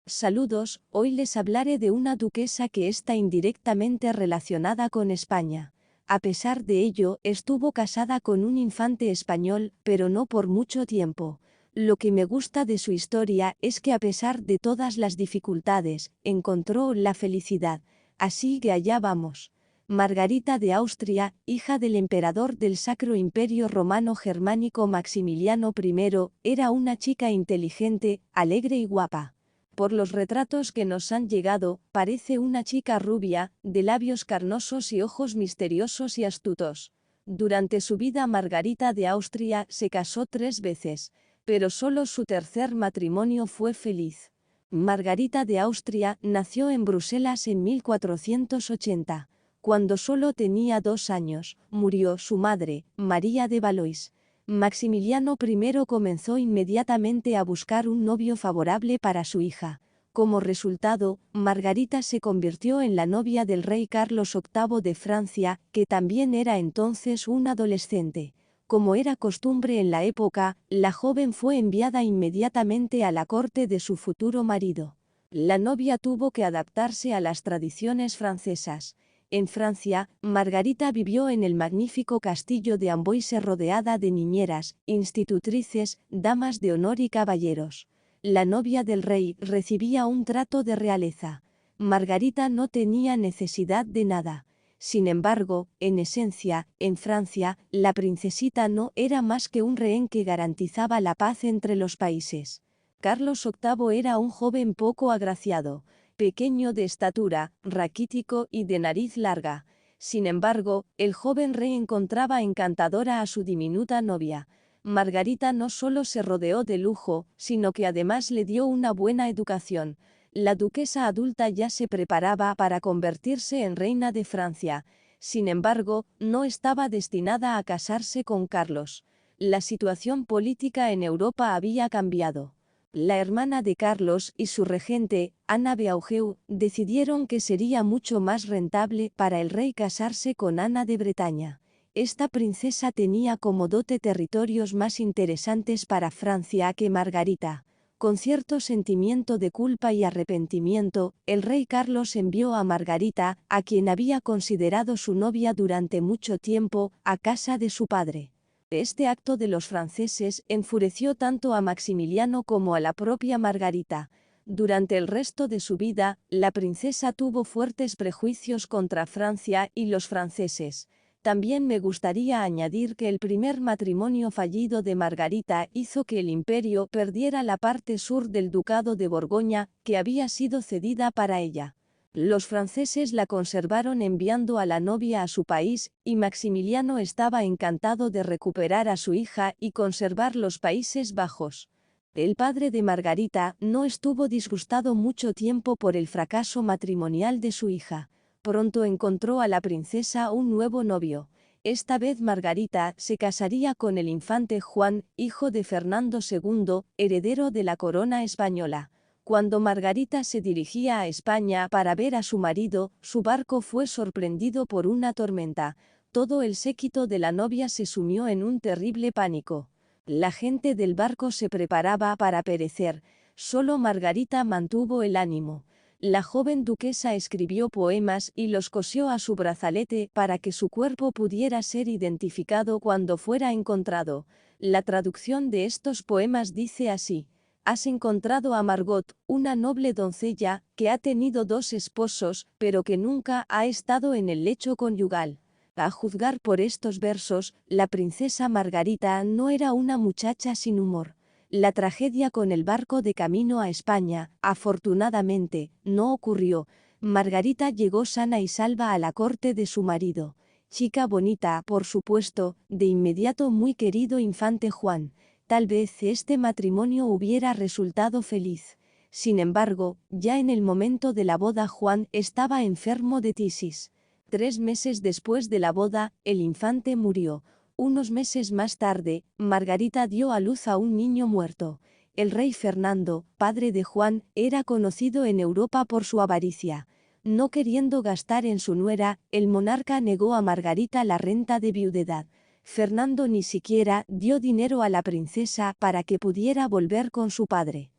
Saludos, hoy les hablaré de una duquesa que está indirectamente relacionada con España. A pesar de ello, estuvo casada con un infante español, pero no por mucho tiempo. Lo que me gusta de su historia es que a pesar de todas las dificultades, encontró la felicidad. Así que allá vamos. Margarita de Austria, hija del emperador del Sacro Imperio Romano Germánico Maximiliano I, era una chica inteligente, alegre y guapa. Por los retratos que nos han llegado, parece una chica rubia, de labios carnosos y ojos misteriosos y astutos. Durante su vida Margarita de Austria se casó 3 veces, pero solo su tercer matrimonio fue feliz. Margarita de Austria nació en Bruselas en 1480. Cuando solo tenía 2 años, murió su madre, María de Valois. Maximiliano I comenzó inmediatamente a buscar un novio favorable para su hija. Como resultado, Margarita se convirtió en la novia del rey Carlos VIII de Francia, que también era entonces un adolescente. Como era costumbre en la época, la joven fue enviada inmediatamente a la corte de su futuro marido. La novia tuvo que adaptarse a las tradiciones francesas. En Francia, Margarita vivió en el magnífico castillo de Amboise rodeada de niñeras, institutrices, damas de honor y caballeros. La novia del rey recibía un trato de realeza. Margarita no tenía necesidad de nada. Sin embargo, en esencia, en Francia, la princesita no era más que un rehén que garantizaba la paz entre los países. Carlos VIII era un joven poco agraciado, pequeño de estatura, raquítico y de nariz larga. Sin embargo, el joven rey encontraba encantadora a su diminuta novia. Margarita no solo se rodeó de lujo, sino que además le dio una buena educación. La duquesa adulta ya se preparaba para convertirse en reina de Francia. Sin embargo, no estaba destinada a casarse con Carlos. La situación política en Europa había cambiado. La hermana de Carlos y su regente, Ana Beaujeu, decidieron que sería mucho más rentable para el rey casarse con Ana de Bretaña. Esta princesa tenía como dote territorios más interesantes para Francia que Margarita. Con cierto sentimiento de culpa y arrepentimiento, el rey Carlos envió a Margarita, a quien había considerado su novia durante mucho tiempo, a casa de su padre. Este acto de los franceses enfureció tanto a Maximiliano como a la propia Margarita. Durante el resto de su vida, la princesa tuvo fuertes prejuicios contra Francia y los franceses. También me gustaría añadir que el primer matrimonio fallido de Margarita hizo que el imperio perdiera la parte sur del ducado de Borgoña, que había sido cedida para ella. Los franceses la conservaron enviando a la novia a su país, y Maximiliano estaba encantado de recuperar a su hija y conservar los Países Bajos. El padre de Margarita no estuvo disgustado mucho tiempo por el fracaso matrimonial de su hija. Pronto encontró a la princesa un nuevo novio. Esta vez Margarita se casaría con el infante Juan, hijo de Fernando II, heredero de la corona española. Cuando Margarita se dirigía a España para ver a su marido, su barco fue sorprendido por una tormenta. Todo el séquito de la novia se sumió en un terrible pánico. La gente del barco se preparaba para perecer. Solo Margarita mantuvo el ánimo. La joven duquesa escribió poemas y los cosió a su brazalete para que su cuerpo pudiera ser identificado cuando fuera encontrado. La traducción de estos poemas dice así: has encontrado a Margot, una noble doncella, que ha tenido 2 esposos, pero que nunca ha estado en el lecho conyugal. A juzgar por estos versos, la princesa Margarita no era una muchacha sin humor. La tragedia con el barco de camino a España, afortunadamente, no ocurrió. Margarita llegó sana y salva a la corte de su marido. Chica bonita, por supuesto, de inmediato muy querido infante Juan. Tal vez este matrimonio hubiera resultado feliz. Sin embargo, ya en el momento de la boda Juan estaba enfermo de tisis. 3 meses después de la boda, el infante murió. Unos meses más tarde, Margarita dio a luz a un niño muerto. El rey Fernando, padre de Juan, era conocido en Europa por su avaricia. No queriendo gastar en su nuera, el monarca negó a Margarita la renta de viudedad. Fernando ni siquiera dio dinero a la princesa para que pudiera volver con su padre.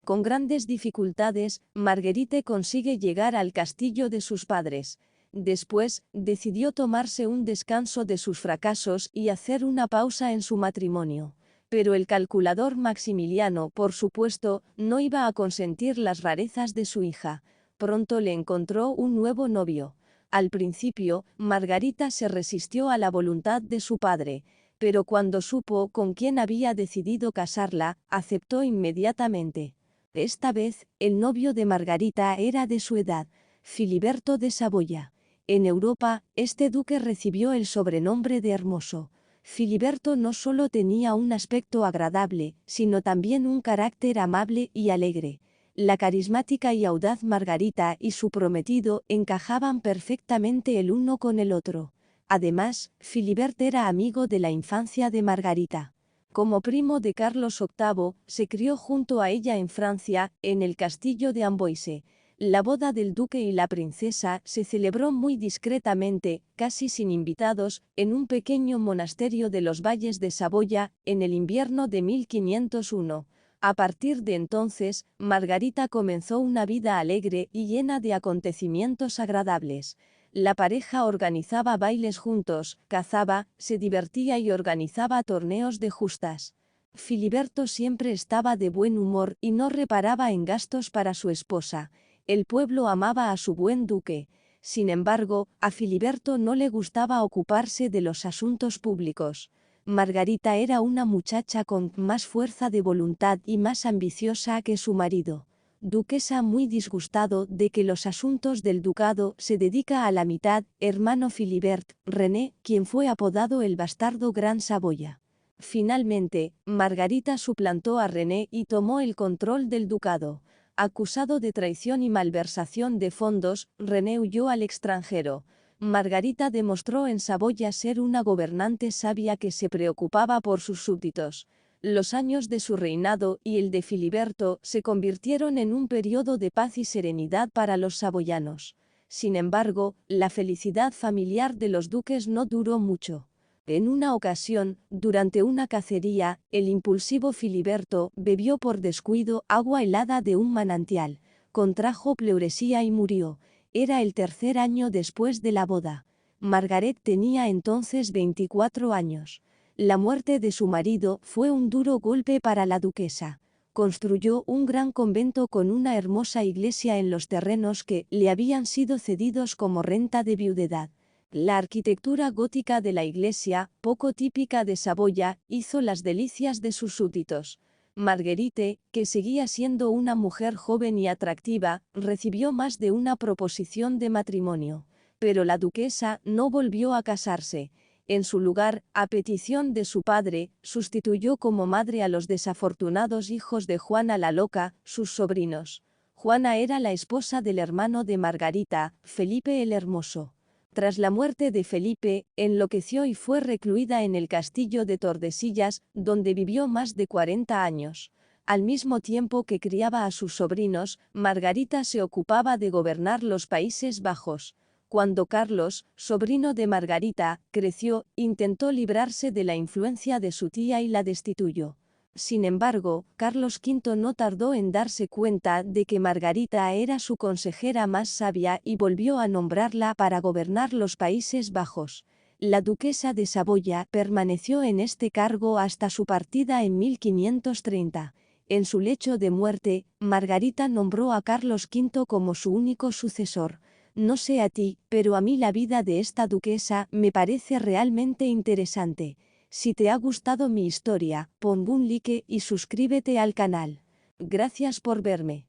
Con grandes dificultades, Marguerite consigue llegar al castillo de sus padres. Después, decidió tomarse un descanso de sus fracasos y hacer una pausa en su matrimonio. Pero el calculador Maximiliano, por supuesto, no iba a consentir las rarezas de su hija. Pronto le encontró un nuevo novio. Al principio, Margarita se resistió a la voluntad de su padre, pero cuando supo con quién había decidido casarla, aceptó inmediatamente. Esta vez, el novio de Margarita era de su edad, Filiberto de Saboya. En Europa, este duque recibió el sobrenombre de Hermoso. Filiberto no solo tenía un aspecto agradable, sino también un carácter amable y alegre. La carismática y audaz Margarita y su prometido encajaban perfectamente el uno con el otro. Además, Filibert era amigo de la infancia de Margarita. Como primo de Carlos VIII, se crió junto a ella en Francia, en el castillo de Amboise. La boda del duque y la princesa se celebró muy discretamente, casi sin invitados, en un pequeño monasterio de los valles de Saboya, en el invierno de 1501. A partir de entonces, Margarita comenzó una vida alegre y llena de acontecimientos agradables. La pareja organizaba bailes juntos, cazaba, se divertía y organizaba torneos de justas. Filiberto siempre estaba de buen humor y no reparaba en gastos para su esposa. El pueblo amaba a su buen duque. Sin embargo, a Filiberto no le gustaba ocuparse de los asuntos públicos. Margarita era una muchacha con más fuerza de voluntad y más ambiciosa que su marido. Duquesa muy disgustado de que los asuntos del ducado se dedica a la mitad, hermano Filibert, René, quien fue apodado el bastardo Gran Saboya. Finalmente, Margarita suplantó a René y tomó el control del ducado. Acusado de traición y malversación de fondos, René huyó al extranjero. Margarita demostró en Saboya ser una gobernante sabia que se preocupaba por sus súbditos. Los años de su reinado y el de Filiberto se convirtieron en un periodo de paz y serenidad para los saboyanos. Sin embargo, la felicidad familiar de los duques no duró mucho. En una ocasión, durante una cacería, el impulsivo Filiberto bebió por descuido agua helada de un manantial, contrajo pleuresía y murió. Era el tercer año después de la boda. Margaret tenía entonces 24 años. La muerte de su marido fue un duro golpe para la duquesa. Construyó un gran convento con una hermosa iglesia en los terrenos que le habían sido cedidos como renta de viudedad. La arquitectura gótica de la iglesia, poco típica de Saboya, hizo las delicias de sus súbditos. Marguerite, que seguía siendo una mujer joven y atractiva, recibió más de una proposición de matrimonio. Pero la duquesa no volvió a casarse. En su lugar, a petición de su padre, sustituyó como madre a los desafortunados hijos de Juana la Loca, sus sobrinos. Juana era la esposa del hermano de Margarita, Felipe el Hermoso. Tras la muerte de Felipe, enloqueció y fue recluida en el castillo de Tordesillas, donde vivió más de 40 años. Al mismo tiempo que criaba a sus sobrinos, Margarita se ocupaba de gobernar los Países Bajos. Cuando Carlos, sobrino de Margarita, creció, intentó librarse de la influencia de su tía y la destituyó. Sin embargo, Carlos V no tardó en darse cuenta de que Margarita era su consejera más sabia y volvió a nombrarla para gobernar los Países Bajos. La duquesa de Saboya permaneció en este cargo hasta su partida en 1530. En su lecho de muerte, Margarita nombró a Carlos V como su único sucesor. No sé a ti, pero a mí la vida de esta duquesa me parece realmente interesante. Si te ha gustado mi historia, pon un like y suscríbete al canal. Gracias por verme.